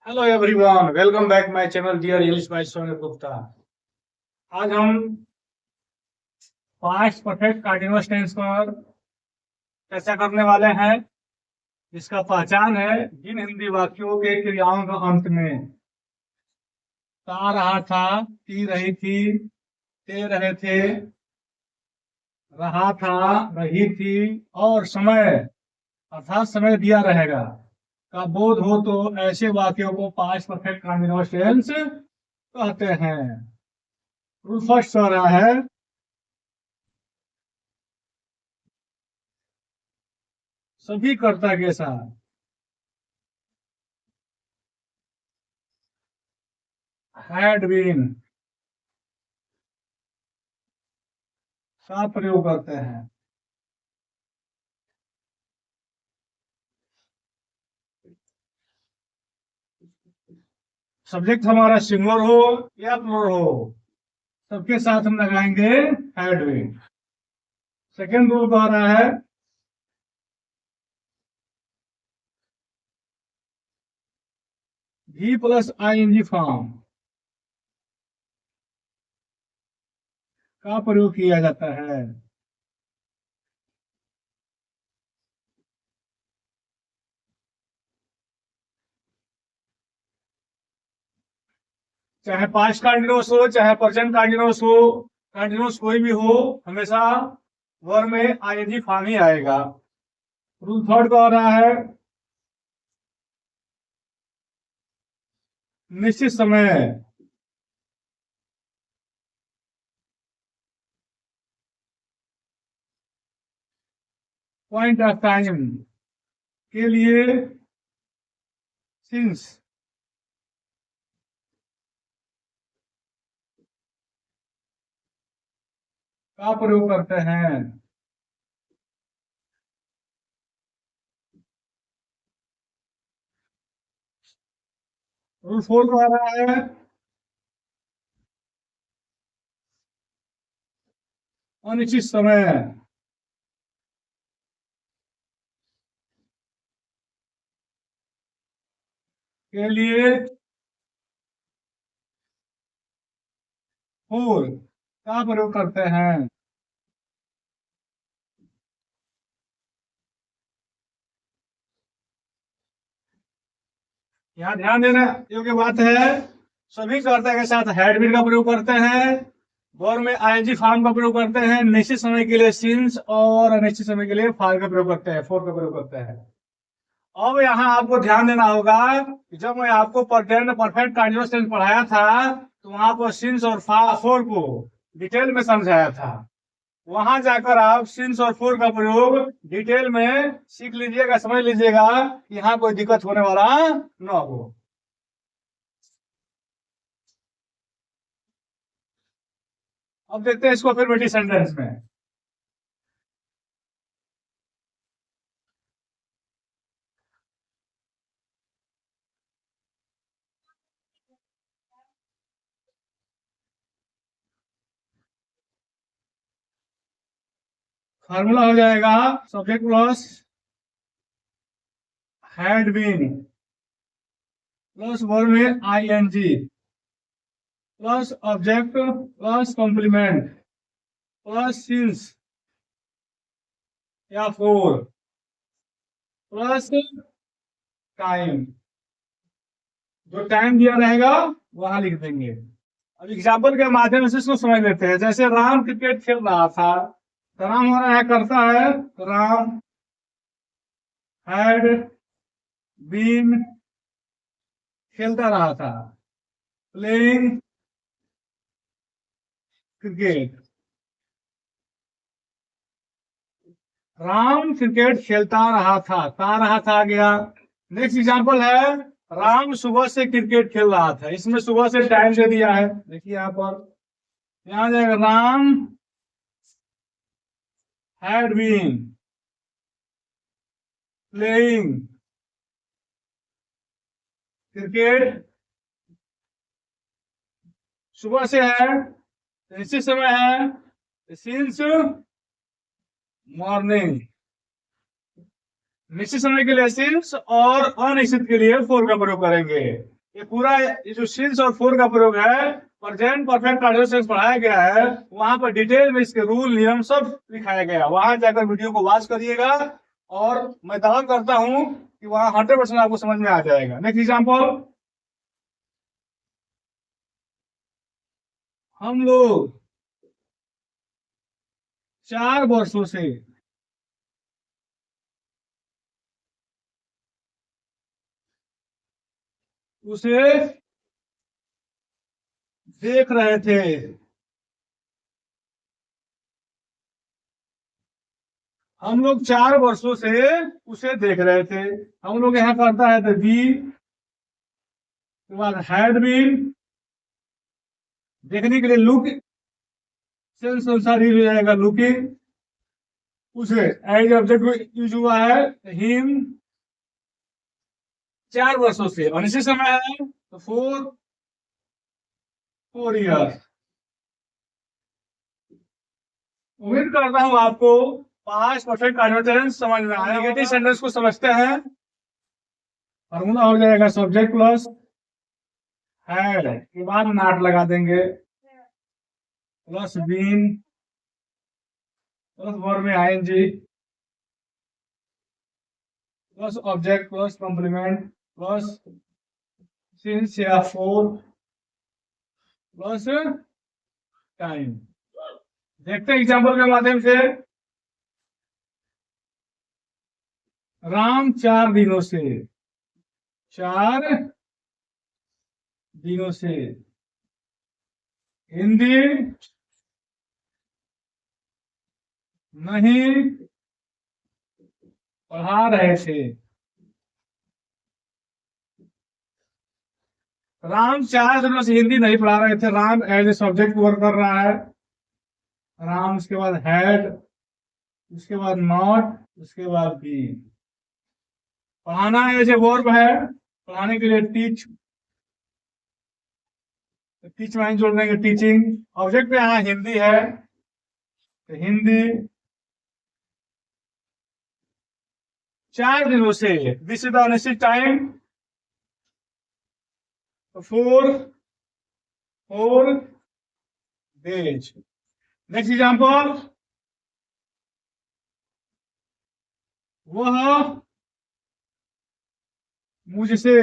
Hello everyone, welcome back my channel dear English by Sonal Gupta. आज हम past perfect continuous tense पर चर्चा करने वाले हैं, जिसका पहचान है जिन हिंदी वाक्यों के क्रियाओं का अंत में ता रहा था, ती रही थी, ते रहे थे, रहा था, रही थी और समय अर्थात समय दिया रहेगा का बोध हो तो ऐसे वाक्यों को पास्ट परफेक्ट कंटीन्यूअस टेंस कहते हैं। रूल फर्स्ट हो रहा है सभी कर्ता के साथ हैड बीन का प्रयोग करते हैं। सब्जेक्ट हमारा सिंगुलर हो या प्लुरल हो, सबके साथ हम लगाएंगे हैड बीन। सेकेंड रूल कह रहा है भी प्लस आईएनजी फॉर्म का प्रयोग किया जाता है। चाहे पास्ट कंटिन्यूअस हो चाहे प्रेजेंट कंटिन्यूअस हो, कंटिन्यूअस कोई भी हो, हमेशा वर्ब में आईएनजी फॉर्म ही आएगा। रूल थर्ड कह रहा है निश्चित समय पॉइंट ऑफ टाइम के लिए सिंस का प्रयोग करते हैं। रूल फोर कह रहा है अनिश्चित समय के लिए फोर का प्रयोग करते हैं। यहाँ ध्यान देना योग्य बात है, सभी कर्ता के साथ हैड बीन का प्रयोग करते हैं, वर्ब में आईएनजी फॉर्म का प्रयोग करते हैं, निश्चित समय के लिए सिंस और अनिश्चित समय के लिए फार का प्रयोग करते हैं, फोर का प्रयोग करते हैं। अब यहाँ आपको ध्यान देना होगा कि जब मैं आपको प्रेजेंट परफेक्ट कंटीन्यूअस टेंस पढ़ाया था तो वहां पर सिंस और फोर को डिटेल में समझाया था। वहां जाकर आप सिंस और फोर का प्रयोग डिटेल में सीख लीजिएगा, समझ लीजिएगा, यहाँ कोई दिक्कत होने वाला न हो। अब देखते हैं इसको अफर्मेटिव सेंटेंस में। फार्मूला हो जाएगा subject plus had been plus verb में ING plus object plus complement plus since या फोर प्लस टाइम। जो टाइम दिया रहेगा वहां लिख देंगे। अब एग्जाम्पल के माध्यम से इसको समझ लेते हैं। जैसे राम क्रिकेट खेल रहा था, तो राम हमारा है करता है, तो राम हैड बीन खेलता रहा था, प्लेइंग क्रिकेट। राम क्रिकेट खेलता रहा था गया। नेक्स्ट एग्जांपल है राम सुबह से क्रिकेट खेल रहा था, इसमें सुबह से टाइम दे दिया है, देखिए यहाँ पर, यहाँ जाएगा Ram had been playing cricket, सुबह से है, निश्चित समय है, सिंस मॉर्निंग, निश्चित समय के लिए सिंस और अनिश्चित के लिए फोर का प्रयोग करेंगे। ये पूरा ये जो सिंस और फोर का प्रयोग है, प्रेजेंट परफेक्ट कंडीशंस पढ़ाया गया है, वहां पर डिटेल में इसके रूल नियम सब लिखाया गया है। वहां जाकर वीडियो को वॉच करिएगा और मैं दावा करता हूं कि वहां 100% आपको समझ में आ जाएगा। नेक्स्ट एग्जांपल, हम लोग 4 वर्षों से उसे देख रहे थे। हम लोग 4 वर्षों से उसे देख रहे थे। हम लोग यहाँ करता है तो बी के बाद हैड बीन, देखने के लिए लुक, सेंस अनुसार यूज हो जाएगा लुकिंग। उसे एज ऑब्जेक्ट यूज हुआ है हिम 4 वर्षों से, और इसी समय है तो 4 ईयर्स। उम्मीद करता हूं आपको पास्ट परफेक्ट कंटीन्यूअस समझ में आया। नेगेटिव सेंटेंस को समझते हैं। फॉर्मूला हो जाएगा सब्जेक्ट प्लस हैड के बाद नॉट लगा देंगे, प्लस बीन प्लस वर्ब में ING plus object plus complement plus since या फोर प्लस टाइम। देखते हैं एग्जाम्पल के माध्यम से। राम 4 दिनों से, 4 दिनों से हिंदी नहीं पढ़ा रहे थे। राम 4 दिनों से हिंदी नहीं पढ़ा रहे थे। Ram as a subject work कर रहा है। राम, उसके बाद हैड, उसके बाद नॉट, उसके बाद बी। पढ़ाना एज ए वर्ब है, पढ़ाने के लिए टीच, टीच में जोड़ देंगे टीचिंग। ऑब्जेक्ट पे यहाँ हिंदी है तो हिंदी 4 दिनों से, दिस इज द निश्चित टाइम, 4 डेज। नेक्स्ट एग्जाम्पल, वह मुझसे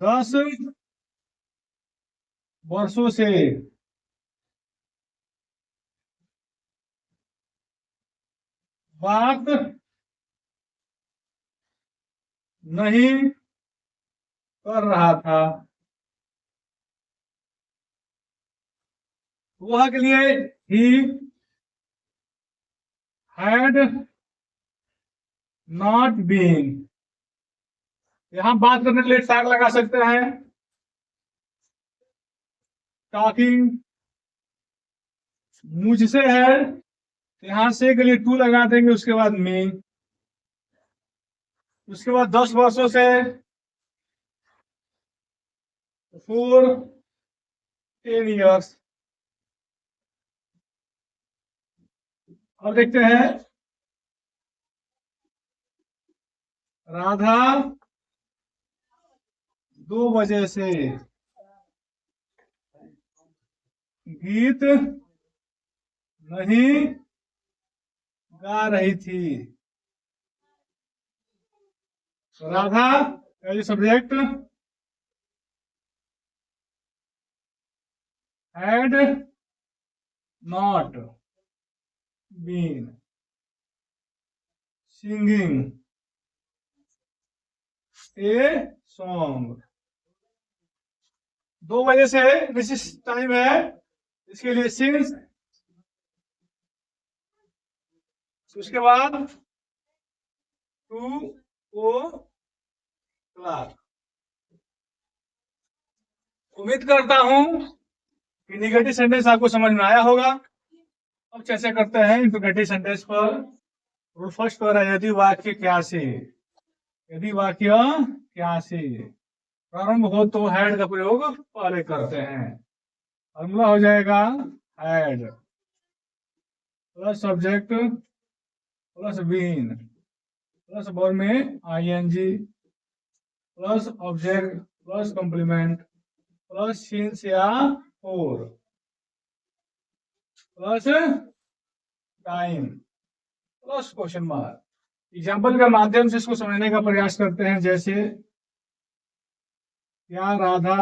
10 वर्षों से बात नहीं कर रहा था। वह के लिए ही हैड नॉट बीन। यहां बात करने के लिए टैग लगा सकते हैं, टॉकिंग। मुझसे है, यहां से के लिए टू लगा देंगे, उसके बाद मी। उसके बाद 10 वर्षों से 10 ईयर्स। अब देखते हैं, राधा 2 बजे से गीत नहीं गा रही थी। Radha as a subject, had not been singing a song. 2 बजे से विशिष्ट टाइम है, इसके लिए सिंस, उसके बाद 2 o'clock। उम्मीद करता हूं कि निगेटिव सेंटेंस आपको समझ में आया होगा। अब चर्चा करते हैं इंट्रोगेटिव सेंटेंस पर। रूल फर्स्ट पर है, यदि वाक्य क्या से, यदि वाक्य क्या से प्रारंभ हो तो हैड का प्रयोग पहले करते हैं। फॉर्मूला हो जाएगा had plus subject plus been plus verb में ING plus object plus complement plus since या for plus time plus question mark. Example के माध्यम से इसको समझने का प्रयास करते हैं। जैसे क्या राधा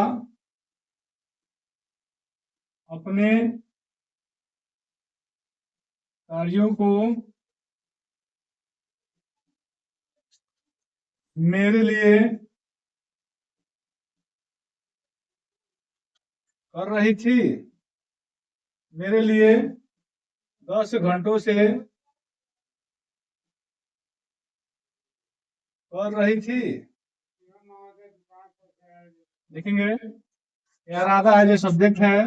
अपने कार्यों को मेरे लिए कर रही थी, मेरे लिए 10 घंटों से कर रही थी। देखेंगे यह राधा एज ए सब्जेक्ट है,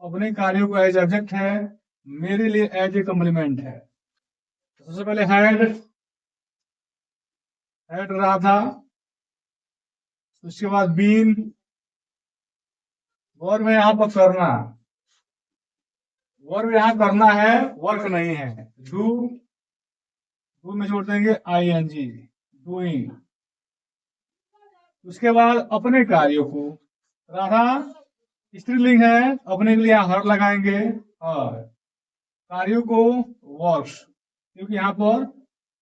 अपने कार्यों को एज ऑब्जेक्ट है, मेरे लिए एज ए कॉम्प्लीमेंट है। तो सबसे पहले हैड राधा, उसके बाद बीन, वर्ब में यहाँ पर करना, वर्ब यहाँ करना है, वर्क नहीं है। डू में जोड़ देंगे आईएनजी, डूइंग। उसके बाद अपने कार्यों को, राधा स्त्रीलिंग है, अपने के लिए हर लगाएंगे और कार्यों को वर्क्स, क्योंकि यहाँ पर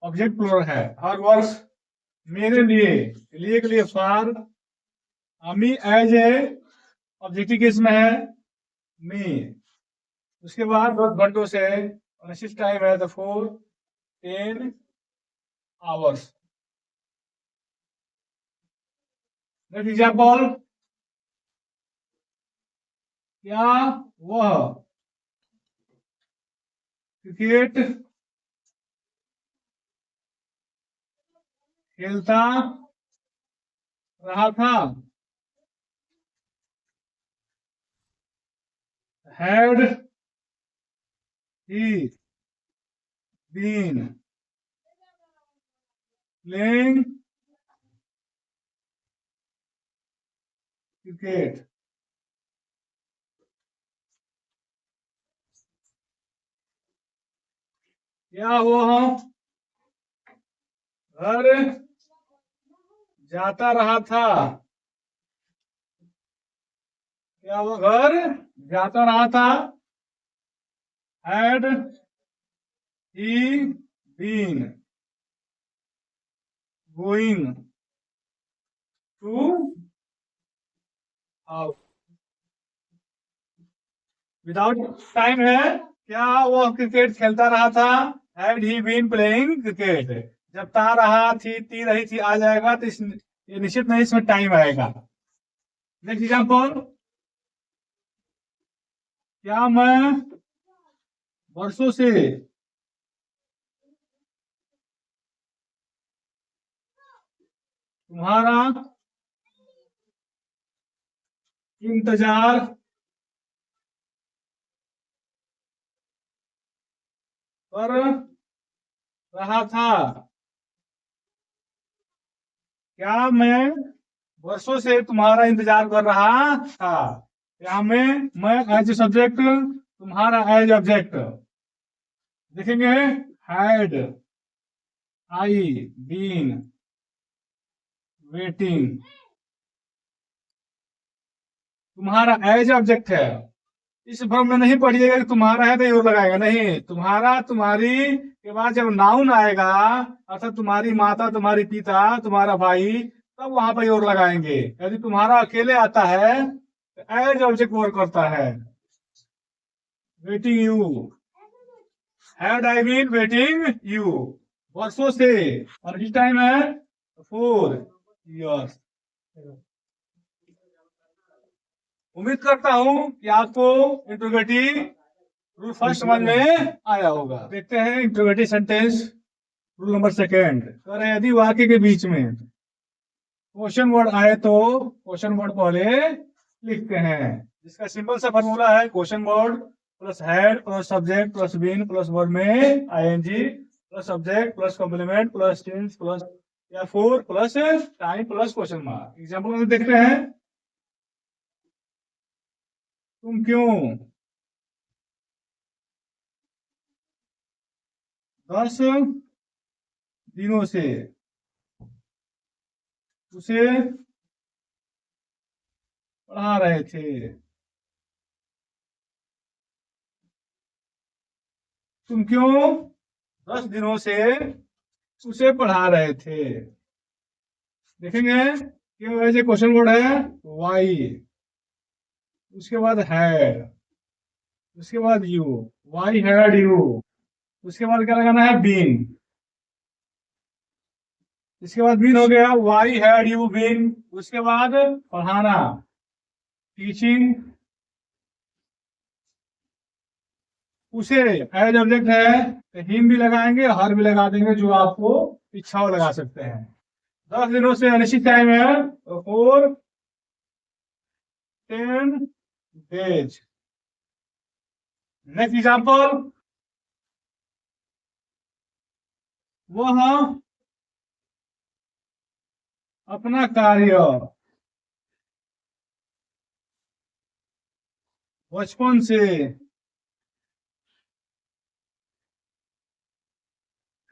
ऑब्जेक्ट प्लूरल है। हर वर्क्स मेरे लिए के लिए for, me as a objective case में है मी। उसके बाद 10 घंटों से निश्चित टाइम है तो 10 आवर्स। नेक्स्ट एग्जाम्पल, क्या वह क्रिकेट खेलता रहा था, had he been playing cricket. क्या वह घर जाता रहा था, क्या वह घर जाता रहा था, had he been going to out. Without time है, क्या वह क्रिकेट खेलता रहा था, had he been playing cricket. जब ता रहा थी, ती रही थी आ जाएगा तो ये निश्चित नहीं, इसमें टाइम आएगा। नेक्स्ट एग्जाम्पल, क्या मैं वर्षों से तुम्हारा इंतजार कर रहा था, क्या मैं वर्षों से तुम्हारा इंतजार कर रहा था। यहाँ में मैं एज सब्जेक्ट, तुम्हारा एज ऑब्जेक्ट। देखेंगे हैड आई बीन वेटिंग, तुम्हारा एज ऑब्जेक्ट है। इस फॉर्म में नहीं पढ़िएगा कि तुम्हारा है तो योर लगाएगा, नहीं। तुम्हारा तुम्हारी के बाद जब नाउन आएगा, अर्थात तुम्हारी माता, तुम्हारी पिता, तुम्हारा भाई, तब वहां पर योर लगाएंगे। यदि तुम्हारा अकेले आता है तो एज ऑब्जेक्ट वर्क करता है। Waiting you, had I been waiting you, वर्षों से, और इस टाइम है 4 years। उम्मीद करता हूं कि आपको इंट्रोगेटिव रूल फर्स्ट समझ में आया होगा। देखते हैं interrogative sentence rule number second. कह रहे यदि वाक्य के बीच में क्वेश्चन वर्ड आए तो क्वेश्चन वर्ड पहले लिखते हैं, जिसका सिंपल सा फॉर्मूला है question word plus had plus subject plus been plus verb में ING plus subject plus complement plus tense plus या for plus time plus question mark. Example में देखते हैं, तुम क्यों 10 दिनों से उसे पढ़ा रहे थे। तुम क्यों 10 दिनों से उसे पढ़ा रहे थे। देखेंगे क्यों ऐसे क्वेश्चन वर्ड है वाई, उसके बाद हैड, उसके बाद यू, वाई हैड यू, उसके बाद क्या लगाना है बीन, इसके बाद बीन हो गया वाई हैड यू बीन, उसके बाद पढ़ाना टीचिंग, उसे एज ऑब्जेक्ट है तो हिम भी लगाएंगे हर भी लगा देंगे, जो आपको इच्छा हो लगा सकते हैं। 10 दिनों से अनिश्चित टाइम है तो 4 10 days। नेक्स्ट एग्जाम्पल, वह अपना कार्य बचपन से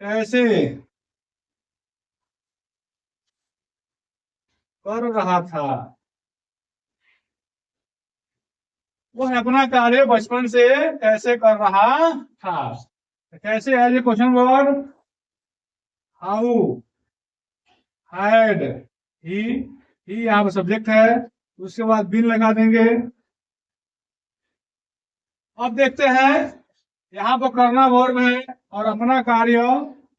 कैसे कर रहा था। वह अपना कार्य बचपन से कैसे कर रहा था। कैसे as a question word, how had he यहाँ पर सब्जेक्ट है, उसके बाद बिन लगा देंगे। अब देखते हैं यहाँ पर करना वर्ब है और अपना कार्य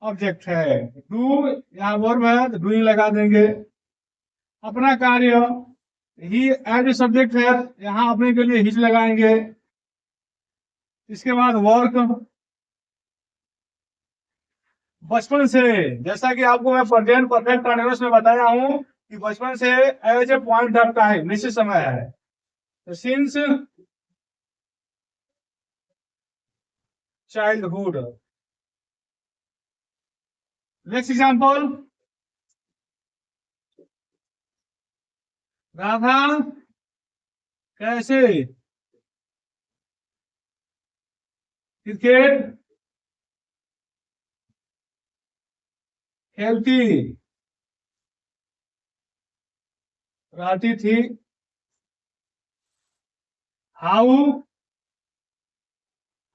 ऑब्जेक्ट है। डू यहाँ वर्ब है तो डूइंग लगा देंगे। अपना कार्य ही एज ए सब्जेक्ट है, यहाँ अपने के लिए हिज लगाएंगे। इसके बाद वर्क, बचपन से, जैसा कि आपको मैं प्रेजेंट परफेक्ट कंटीन्यूअस में बताया हूं कि बचपन से as a point of time निश्चित समय है, तो since childhood. Next example, Radha कैसे क्रिकेट खेलती रहती थी। हाउ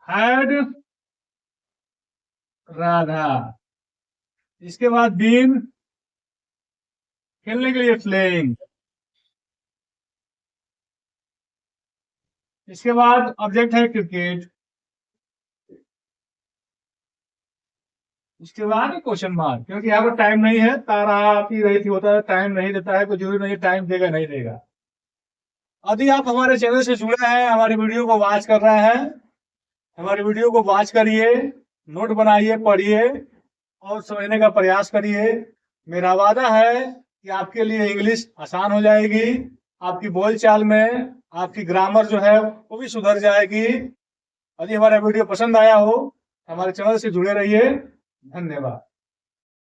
हैड राधा, इसके बाद बीन खेलने के लिए प्लेइंग, इसके बाद ऑब्जेक्ट है क्रिकेट, इसके बाद क्वेश्चन मार्क, क्योंकि यहाँ पर टाइम नहीं है, तारा आती रही थी होता है, टाइम नहीं देता है, कोई जरूरी नहीं टाइम देगा नहीं देगा। यदि आप हमारे चैनल से जुड़े हैं, हमारी वीडियो को वॉच कर रहे हैं, हमारी वीडियो को वॉच करिए, नोट बनाइए, पढ़िए और समझने का प्रयास करिए। मेरा वादा है कि आपके लिए इंग्लिश आसान हो जाएगी, आपकी बोलचाल में आपकी ग्रामर जो है वो भी सुधर जाएगी। यदि हमारा वीडियो पसंद आया हो हमारे चैनल से जुड़े रहिए। धन्यवाद।